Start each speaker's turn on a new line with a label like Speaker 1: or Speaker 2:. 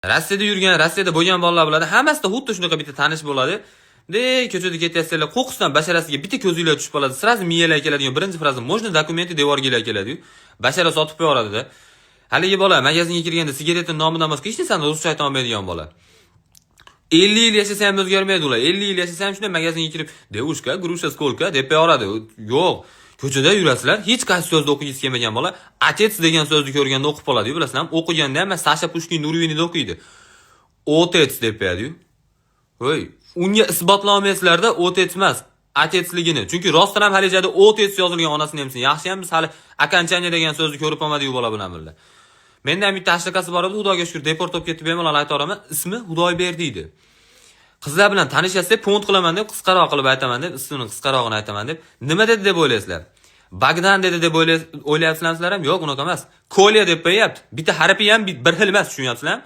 Speaker 1: Rossiyada yurgan, Rossiyada bo'lgan bolalar bo'ladi. Hammasida xuddi shunaqa bitta tanish bo'ladi. Ko'chada ketyapsizlar, qo'qqisdan basharasiga bitta ko'zinglar tushib qoladi. Sразу miyalar keladigan birinchi fraza "Можно dokumenты devorga keladi-yu". Bashara sotib qo'yaveradi-da. Haligi bola magazinga kirganda sigaretning nomidan boshqa hech narsani ruscha ayta olmaydigan bola. 50 yil yashasa ham o'zgarmaydi ular. 50 yil yashasa ham shunday magazinga kirib, "Devushka, grusha skolka" deb qo'yaveradi. Yo'q. Ko'chada yurasizlar, hech qaysi so'zni o'qiysiz kelmagan bola, "Отец" degan so'zni ko'rganda o'qib qoladi-yu, bilasizlarmi? O'qiganda ham Sasha Pushkin Nurvinida o'qiydi. "Otec" deb qo'yadi-yu. Voy, unga isbotlolmaysizlarda "Otec" emas, "Отец'ligini. Chunki rostdan ham halijada "Otec" yozilgan onasini emsin. Yaxshi ham biz hali "окончание" degan so'zni ko'rib olmadik-yu bola bilan birga. Menda ham bitta ashlakasi bor edi, Xudoga shukr, deport bo'lib ketdi, bemalol ayta olaman. Ismi Xudoyberdi edi. Qizlar bilan tanishasiz, pont qilaman deb, qisqaroq qilib aytaman deb, ismini qisqarog'ini aytaman deb, nima dedi deb o'ylaysizlar? Bagdan dedi deb o'ylayapsizlar ham? Yo'q, unaqa emas. Kolya deb qo'yapti. Bitta harfi ham bir xil emas, tushunyapsizlarmi?